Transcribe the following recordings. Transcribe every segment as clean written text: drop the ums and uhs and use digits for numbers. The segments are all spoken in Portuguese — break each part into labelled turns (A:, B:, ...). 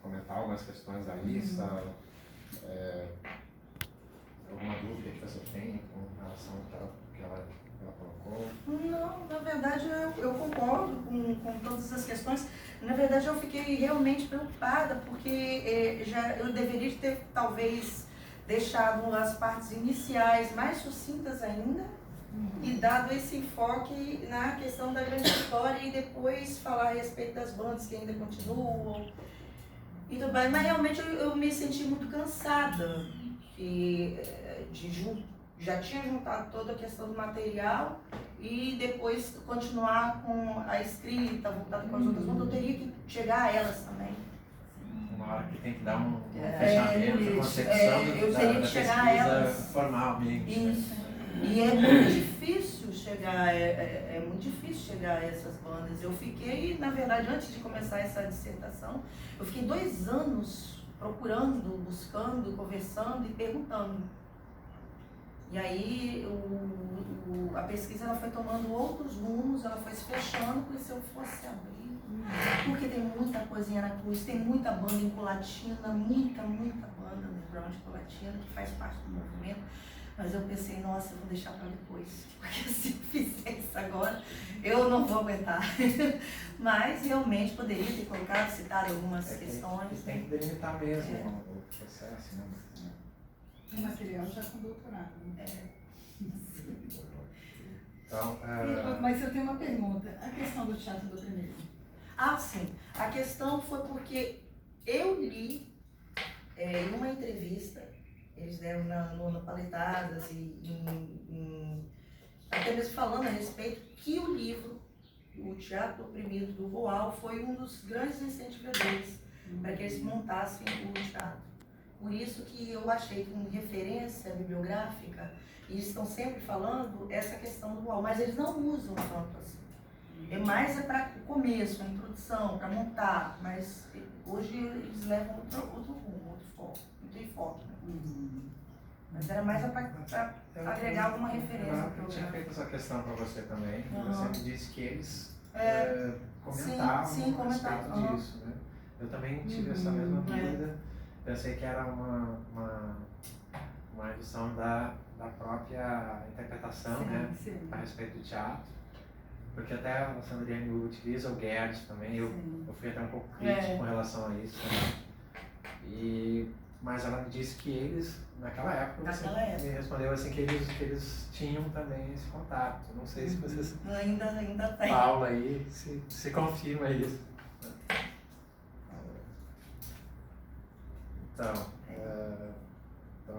A: comentar algumas questões da lista, alguma dúvida que você tem com relação ao que ela colocou?
B: Não, na verdade eu concordo com todas as questões. Na verdade eu fiquei realmente preocupada porque eu deveria ter talvez deixado as partes iniciais mais sucintas ainda e dado esse enfoque na questão da grande história e depois falar a respeito das bandas que ainda continuam e tudo mais. Mas realmente eu me senti muito cansada já tinha juntado toda a questão do material e depois continuar com a escrita, voltada com as outras bandas, eu teria que chegar a elas também.
A: Uma hora que tem que dar um fechamento, uma concepção da pesquisa formal mesmo.
B: Isso. E é muito difícil chegar, é muito difícil chegar a essas bandas. Eu fiquei, na verdade, antes de começar essa dissertação, eu fiquei 2 anos procurando, buscando, conversando e perguntando. E aí a pesquisa ela foi tomando outros rumos, ela foi se fechando, porque se eu fosse abrir, porque tem muita coisinha na cruz, tem muita banda em Colatina, muita banda underground de Colatina que faz parte do movimento. Mas eu pensei, nossa, eu vou deixar para depois, porque se eu fizer isso agora, eu não vou aguentar. Mas realmente poderia ter colocado, citar algumas questões.
A: Tem que delimitar mesmo o processo, né?
C: Tem material já com doutorado, né?
A: Então,
C: Mas eu tenho uma pergunta, a questão do teatro do oprimido.
B: Ah, sim. A questão foi porque eu li em uma entrevista, eles deram no Paletadas até mesmo falando a respeito que o livro, o Teatro Oprimido do Voal, foi um dos grandes incentivadores para que eles montassem o teatro. Por isso que eu achei que, como referência bibliográfica, eles estão sempre falando essa questão do Voal, mas eles não usam tanto assim. É mais para o começo, a introdução, para montar, mas hoje eles levam outro rumo, outro enfoque. Né? Mas era mais para agregar alguma referência.
A: Eu tinha feito essa questão para você também, você me disse que eles comentavam a respeito disso, né? Eu também tive essa mesma dúvida. Pensei que era uma edição da própria interpretação, né, a respeito do teatro, porque até a Sandriane utiliza o Gerd também, eu fui até um pouco crítico com relação a isso, né? Mas ela me disse que eles, naquela época, me respondeu assim que eles tinham também esse contato. Não sei se vocês
B: ainda tem.
A: Paula aí, se confirma isso. Então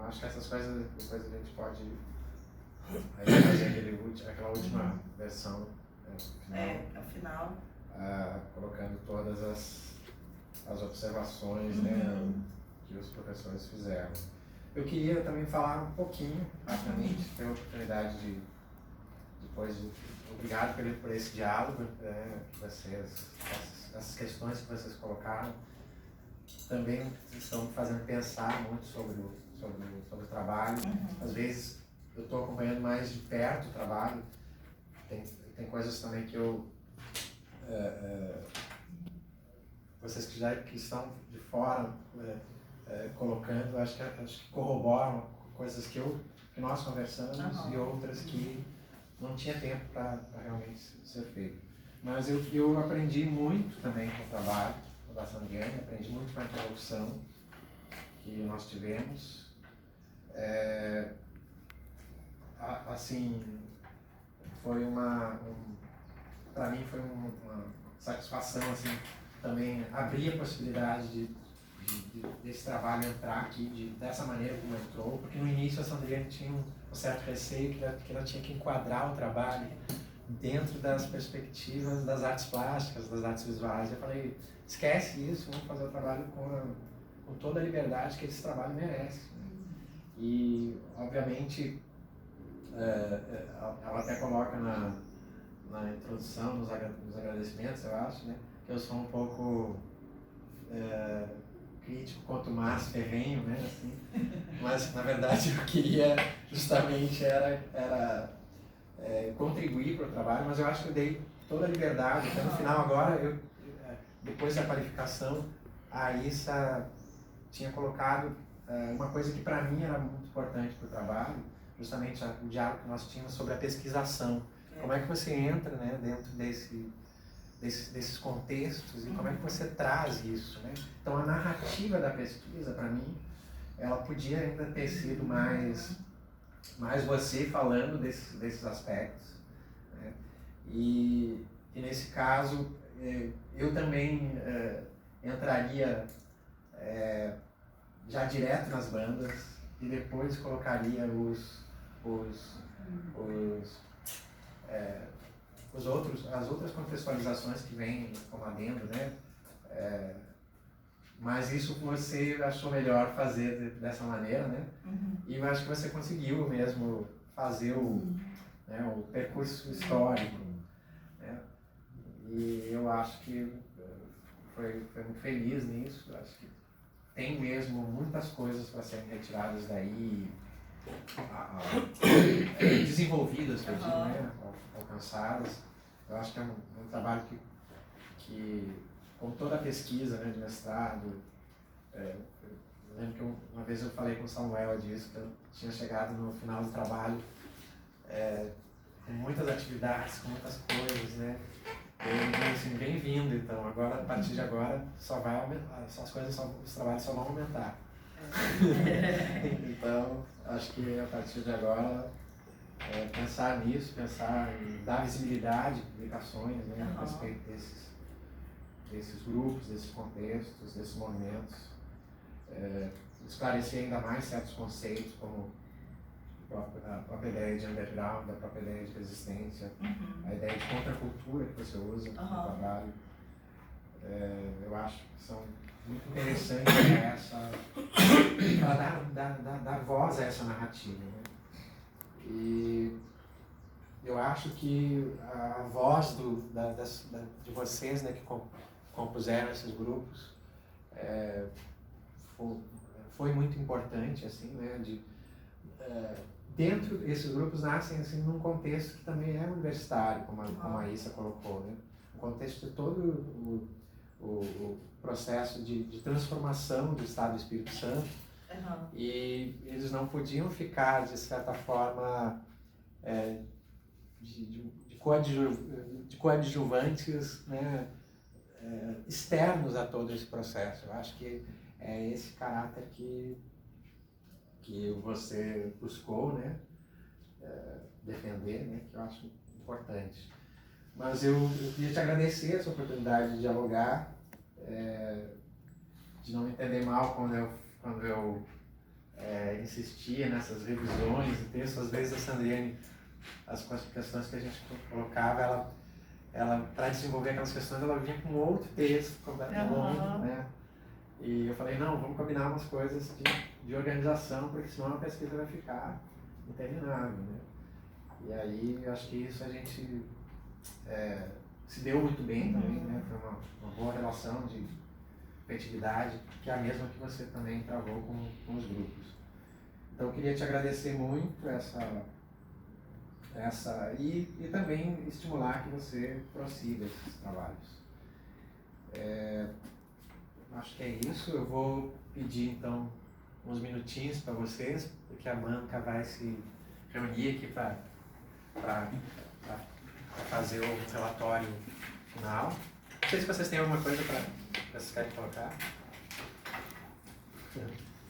A: acho que essas coisas depois a gente pode fazer aquela última versão
B: final.
A: Colocando todas as observações, né, que os professores fizeram. Eu queria também falar um pouquinho, rapidamente, ter a oportunidade de depois, obrigado por esse diálogo, essas questões que vocês colocaram também estão me fazendo pensar muito sobre o trabalho. Às vezes eu estou acompanhando mais de perto o trabalho, tem coisas também que vocês que estão de fora colocando, acho que corroboram coisas que nós conversamos e outras que não tinha tempo para realmente ser feito. Mas eu aprendi muito também com o trabalho da Sandriane, aprendi muito com a interlocução que nós tivemos. Assim, foi para mim foi uma satisfação, assim, também abrir a possibilidade desse trabalho entrar aqui dessa maneira como entrou, porque no início a Sandriane tinha um certo receio que ela tinha que enquadrar o trabalho dentro das perspectivas das artes plásticas, das artes visuais. Eu falei, esquece isso, vamos fazer o trabalho com toda a liberdade que esse trabalho merece. E, obviamente, ela até coloca na introdução, nos agradecimentos, eu acho, né, que eu sou um pouco crítico quanto o Márcio Ferrenho, né, assim, mas, na verdade, eu queria justamente era contribuir para o trabalho, mas eu acho que eu dei toda a liberdade. Até no final agora, depois da qualificação, a Issa tinha colocado uma coisa que para mim era muito importante para o trabalho, justamente o diálogo que nós tínhamos sobre a pesquisação. Como é que você entra, né, dentro desses contextos e como é que você traz isso, né? Então a narrativa da pesquisa, para mim, ela podia ainda ter sido mais você falando desses aspectos, né? E nesse caso, eu também entraria já direto nas bandas e depois colocaria as outras contextualizações que vêm como adendo, né? Mas isso você achou melhor fazer dessa maneira, né? E eu acho que você conseguiu mesmo fazer né, o percurso histórico, né? E eu acho que foi muito feliz nisso. Eu acho que tem mesmo muitas coisas para serem retiradas daí, desenvolvidas, eu digo, né? Alcançadas. Eu acho que é um trabalho que com toda a pesquisa, né, de mestrado, eu lembro que uma vez eu falei com o Samuel disso, que eu tinha chegado no final do trabalho com muitas atividades, com muitas coisas, né? Ele disse assim, bem-vindo, então, agora, a partir de agora, só vai aumentar, os trabalhos só vão aumentar. Então, acho que a partir de agora, pensar nisso, pensar em dar visibilidade, publicações, né, a respeito desses grupos, desses contextos, desses movimentos, esclarecer ainda mais certos conceitos, como a própria ideia de underground, a própria ideia de resistência, a ideia de contracultura que você usa no trabalho. Eu acho que são muito interessantes para dar voz a essa narrativa, né? E eu acho que a voz de vocês, né, que compuseram esses grupos, foi muito importante, assim, né? Dentro desses grupos nascem assim num contexto que também é universitário, como a Issa colocou, né? Um contexto de todo o processo de transformação do Estado do Espírito Santo, e eles não podiam ficar, de certa forma, de coadjuvantes, né, externos a todo esse processo. Eu acho que é esse caráter que você buscou, né, defender, né, que eu acho importante. Mas eu queria te agradecer essa oportunidade de dialogar, de não me entender mal quando eu insistia nessas revisões de texto. Às vezes a Sandriane, as questões que a gente colocava, ela para desenvolver aquelas questões, ela vinha com outro texto completamente, né? E eu falei, não, vamos combinar umas coisas de organização, porque senão a pesquisa vai ficar interminável, né? E aí, eu acho que isso a gente se deu muito bem também, né? Foi uma boa relação de afetividade, que é a mesma que você também travou com os grupos. Então, eu queria te agradecer muito e também estimular que você prossiga esses trabalhos. Acho que é isso. Eu vou pedir, então, uns minutinhos para vocês, porque a banca vai se reunir aqui para fazer o relatório final. Não sei se vocês têm alguma coisa para vocês querem colocar.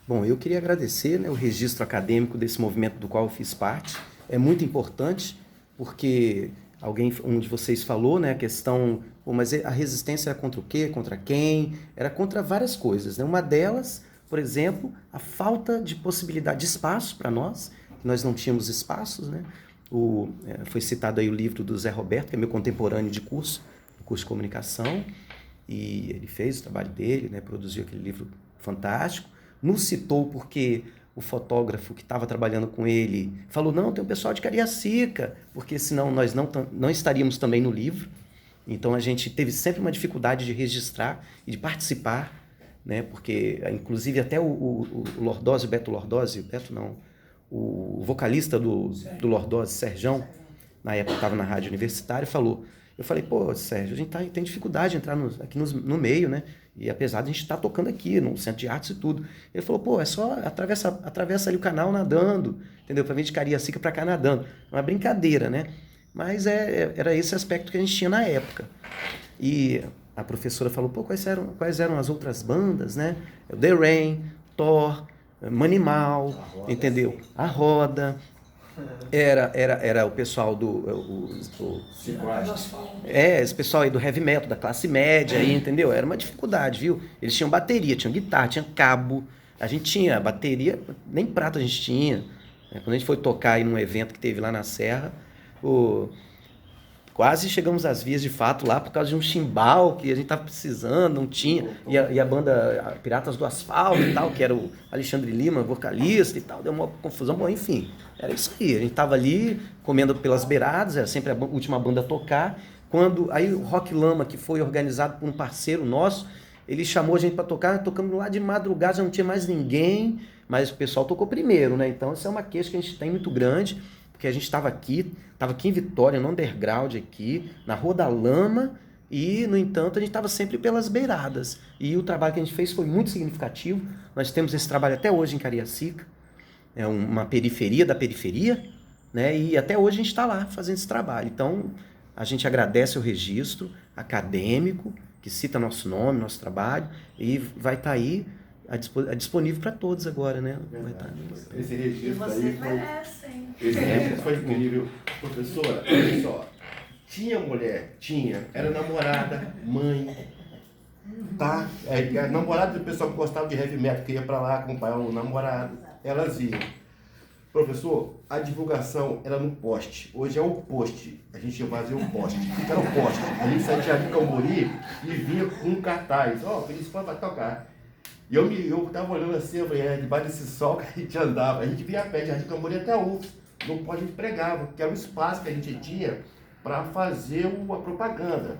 D: Bom, eu queria agradecer, né, o registro acadêmico desse movimento do qual eu fiz parte. É muito importante, porque um de vocês falou, né, a questão, mas a resistência era contra o quê? Contra quem? Era contra várias coisas, né? Uma delas, por exemplo, a falta de possibilidade de espaço para nós não tínhamos espaços, né? Foi citado aí o livro do Zé Roberto, que é meu contemporâneo de curso de comunicação, e ele fez o trabalho dele, né, produziu aquele livro fantástico, nos citou porque o fotógrafo que estava trabalhando com ele falou, não, tem um pessoal de Cariacica, porque senão nós não estaríamos também no livro. Então a gente teve sempre uma dificuldade de registrar e de participar, né, porque inclusive até o Lordose, o vocalista do Lordose, Serjão, na época estava na rádio universitária, falou, eu falei, pô, Sérgio, a gente tem dificuldade de entrar aqui no meio, né? E apesar de a gente estar tocando aqui, no Centro de Artes e tudo. Ele falou, pô, é só atravessa ali o canal nadando, entendeu? Pra vir de Cariacica pra cá nadando. Uma brincadeira, né? Mas era esse aspecto que a gente tinha na época. E a professora falou, pô, quais eram as outras bandas, né? O The Rain, Thor, Manimal, entendeu? A Roda. Era o pessoal esse pessoal aí do heavy metal, da classe média aí, entendeu? Era uma dificuldade, viu? Eles tinham bateria, tinham guitarra, tinham cabo. A gente tinha bateria, nem prato a gente tinha. Quando a gente foi tocar aí num evento que teve lá na Serra, quase chegamos às vias de fato lá por causa de um chimbal que a gente tava precisando, não tinha. E a banda Piratas do Asfalto e tal, que era o Alexandre Lima, vocalista e tal, deu uma confusão. Bom, enfim, era isso aí. A gente tava ali comendo pelas beiradas, era sempre a última banda a tocar. Aí o Rock Lama, que foi organizado por um parceiro nosso, ele chamou a gente para tocar, tocamos lá de madrugada, já não tinha mais ninguém, mas o pessoal tocou primeiro, né? Então essa é uma queixa que a gente tem muito grande, porque a gente estava aqui em Vitória, no underground aqui, na Rua da Lama, e, no entanto, a gente estava sempre pelas beiradas. E o trabalho que a gente fez foi muito significativo. Nós temos esse trabalho até hoje em Cariacica, é uma periferia da periferia, né? E até hoje a gente está lá fazendo esse trabalho. Então, a gente agradece o registro acadêmico, que cita nosso nome, nosso trabalho, e vai estar aí disponível para todos agora, né? Vai estar
E: esse registro
B: aí
E: foi... Esse registro foi incrível. Professora, olha só. Tinha mulher? Tinha. Era namorada, mãe, tá? A namorada do pessoal que gostava de heavy metal, que ia pra lá acompanhar o namorado, elas iam. Professor, a divulgação era no poste. Hoje é o poste. A gente ia fazer o poste. Era o poste. A gente saía de Cambori e vinha com um cartaz. Ó, Feliz Pan vai tocar. E eu tava olhando assim, eu falei, debaixo desse sol que a gente andava. A gente vinha a pé de Jardim Cambori até o no poste a gente pregava, que era o espaço que a gente tinha para fazer a propaganda.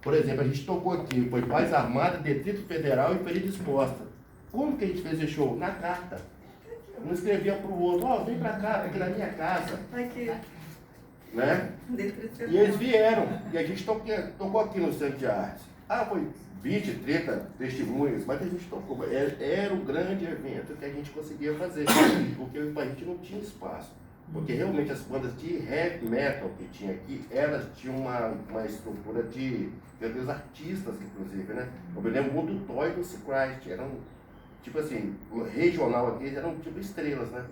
E: Por exemplo, a gente tocou aqui, foi Paz Armada, Distrito Federal e Ferida Exposta. Como que a gente fez esse show? Na carta. Um escrevia para o outro, vem para cá, aqui na minha casa.
B: Aqui.
E: Né? E eles vieram, e a gente tocou aqui no Centro de Artes. Foi 20, 30 testemunhas, mas a gente tocou. Era o grande evento que a gente conseguia fazer, porque a gente não tinha espaço. Porque realmente as bandas de heavy metal que tinha aqui, elas tinham uma estrutura de os artistas, inclusive, né? Eu me lembro muito do Toy e do Christ, eram, tipo assim, regional aqui, eram tipo estrelas, né?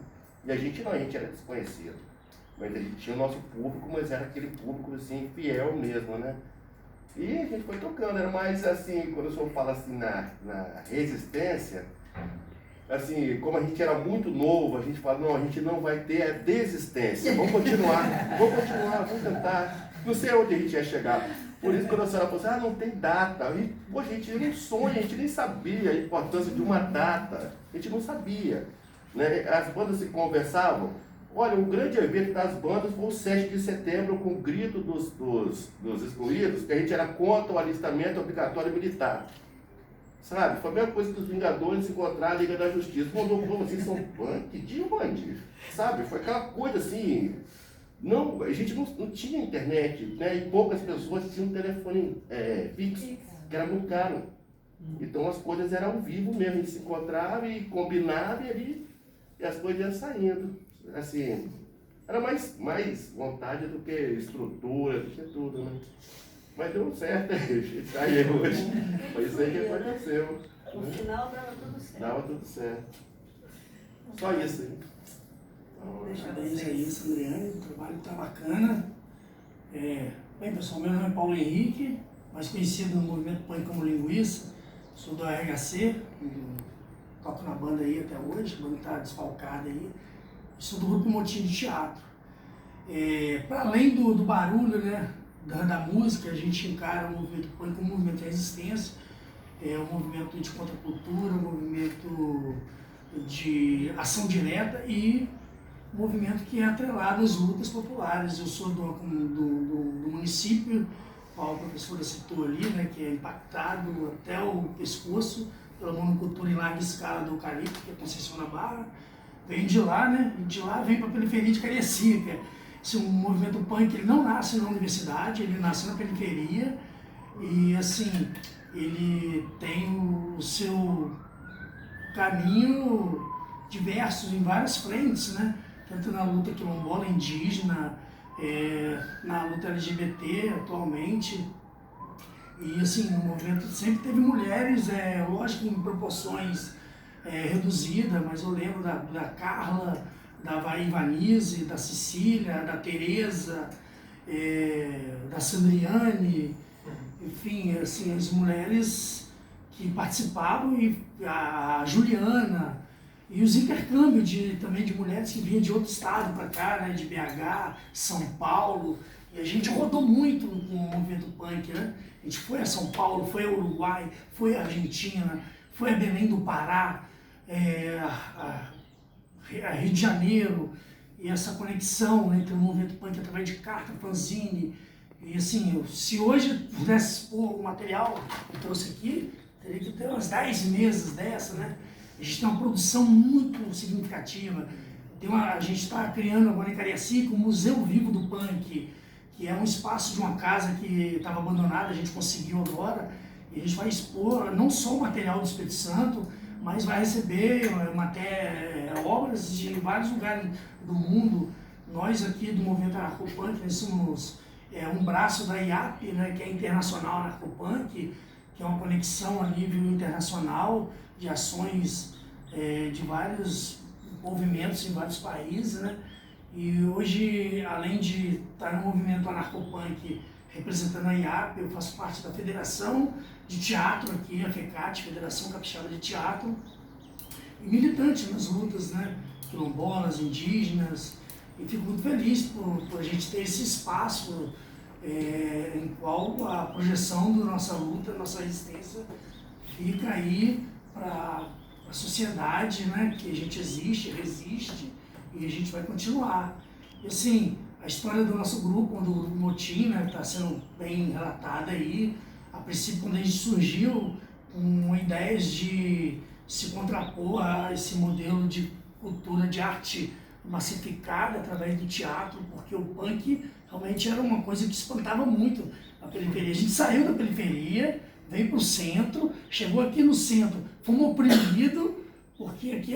E: E a gente não, a gente era desconhecido. Mas a gente tinha o nosso público, mas era aquele público, assim, fiel mesmo, né? E a gente foi tocando, era mais assim, quando o senhor fala assim na resistência, assim, como a gente era muito novo, a gente fala, não, a gente não vai ter a desistência, vamos continuar, vamos tentar. Não sei onde a gente ia chegar. Por isso, quando a senhora falou assim, não tem data, a gente era um sonho, a gente nem sabia a importância de uma data, a gente não sabia. Né? As bandas se conversavam. Olha, o grande evento das bandas foi o 7 de setembro, com o grito dos excluídos, que a gente era contra o alistamento obrigatório militar. Sabe? Foi a mesma coisa que os Vingadores encontraram a Liga da Justiça. Mandou o povo assim, São Paulo, que dia, mãe? Sabe? Foi aquela coisa assim. Não, a gente não tinha internet, né? E poucas pessoas tinham telefone fixo, que era muito caro. Então as coisas eram ao vivo mesmo, a gente se encontrava e combinava e as coisas iam saindo. Assim, era mais vontade do que estrutura, do que tudo, né? Mas deu certo, a gente está aí hoje. Foi isso aí que aconteceu.
B: No final dava tudo certo.
E: Dava tudo certo. Só isso aí.
F: Parabéns aí, Sandriane, o trabalho está bacana. Bem, pessoal, meu nome é Paulo Henrique, mais conhecido no movimento Pânico como Linguiça. Sou do RHC, toco na banda aí até hoje, a banda está desfalcada aí. Sou do grupo Motim de Teatro. Para além do barulho, né, da música, a gente encara o movimento Pânico como um movimento de resistência, um movimento de contracultura, um movimento de ação direta e um movimento que é atrelado às lutas populares. Eu sou do município, qual a professora citou ali, né, que é impactado até o pescoço pela monocultura em larga escala do eucalipto, que é Conceição na Barra. Vem de lá, né? De lá vem para a periferia de Cariacica. Esse movimento punk, ele não nasce na universidade, ele nasce na periferia. E assim, ele tem o seu caminho diverso em várias frentes, né? Tanto na luta quilombola, indígena, na luta LGBT atualmente. E assim, o movimento sempre teve mulheres, lógico, em proporções reduzidas, mas eu lembro da Carla, da Ivanise, da Cecília, da Tereza, da Sandriane, enfim, assim, as mulheres que participavam, e a Juliana, e os intercâmbios também de mulheres que vinham de outro estado para cá, né, de BH, São Paulo, e a gente rodou muito com o movimento punk, né? A gente foi a São Paulo, foi a Uruguai, foi a Argentina, foi a Belém do Pará, a Rio de Janeiro, e essa conexão entre o movimento punk através de carta, fanzine. E assim, se hoje pudesse expor o material que eu trouxe aqui, teria que ter umas 10 mesas dessa, né? A gente tem uma produção muito significativa. A gente está criando agora em Cariacica o Museu Vivo do Punk, que é um espaço de uma casa que estava abandonada, a gente conseguiu agora, e a gente vai expor não só o material do Espírito Santo, mas vai receber obras de vários lugares do mundo. Nós aqui do Movimento Anarcopunk, nós somos um braço da IAP, né, que é Internacional Anarcopunk, que é uma conexão a nível internacional de ações de vários movimentos em vários países, né? E hoje, além de estar no movimento anarcopunk representando a IAP, eu faço parte da Federação de Teatro aqui, a FECAT, Federação Capixaba de Teatro, e militante nas lutas, né, quilombolas, indígenas, e fico muito feliz por a gente ter esse espaço em qual a projeção da nossa luta, nossa resistência fica aí para a sociedade, né, que a gente existe, resiste, e a gente vai continuar. E assim, a história do nosso grupo, do Grupo Motim, né, está sendo bem relatada aí. A princípio, quando a gente surgiu com ideias de se contrapor a esse modelo de cultura de arte massificada através do teatro, porque o punk realmente era uma coisa que espantava muito a periferia. A gente saiu da periferia, veio para o centro, chegou aqui no centro, fomos oprimidos, porque aqui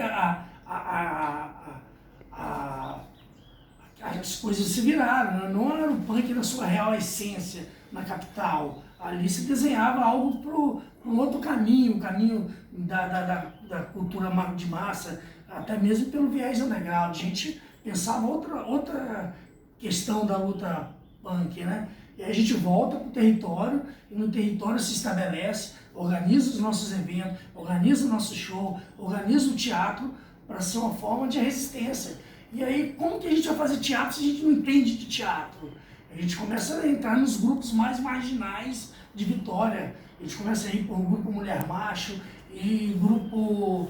F: as coisas se viraram, né? Não era o punk na sua real essência na capital. Ali se desenhava algo para um outro caminho, o caminho da cultura de massa, até mesmo pelo viés underground. A gente pensava outra questão da luta punk, né? E aí a gente volta para o território, e no território se estabelece, organiza os nossos eventos, organiza o nosso show, organiza o teatro para ser uma forma de resistência. E aí, como que a gente vai fazer teatro se a gente não entende de teatro? A gente começa a entrar nos grupos mais marginais de Vitória. A gente começa a ir para o grupo Mulher Macho e grupo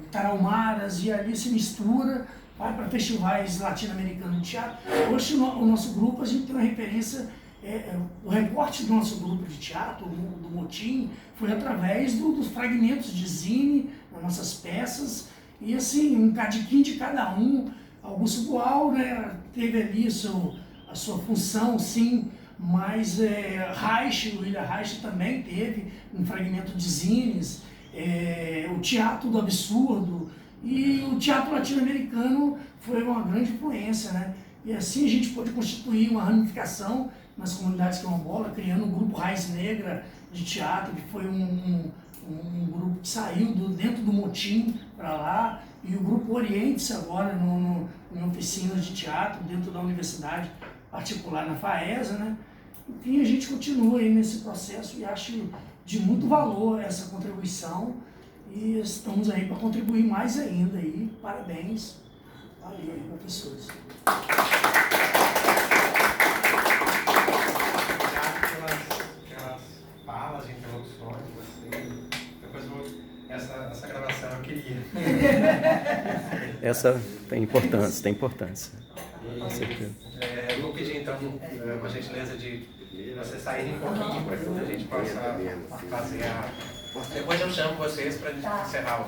F: Taraumaras, e ali se mistura, vai para festivais latino-americanos de teatro. Hoje, o nosso grupo, a gente tem uma referência, o recorte do nosso grupo de teatro, do Motim, foi através dos fragmentos de zine, das nossas peças, e assim, um cadiquinho de cada um. Augusto Boal, né, teve ali a sua função, sim, mas Reich, o William Reich também teve um fragmento de zines, o teatro do absurdo, e o teatro latino-americano foi uma grande influência, né? E assim a gente pôde constituir uma ramificação nas comunidades quilombolas, criando um grupo Raiz Negra de teatro, que foi um grupo que saiu dentro do Motim para lá, e o grupo Oriente-se agora em oficinas de teatro dentro da universidade particular na FAESA, né? Enfim, a gente continua aí nesse processo e acho de muito valor essa contribuição, e estamos aí para contribuir mais ainda aí. Parabéns. Valeu, professores.
A: Falas, interlocuções, depois essa gravação eu queria.
D: Essa tem importância. Com certeza.
A: Eu vou pedir então, a gentileza de vocês saírem um pouquinho para que a gente possa fazer a... Depois eu chamo vocês para a gente encerrar o...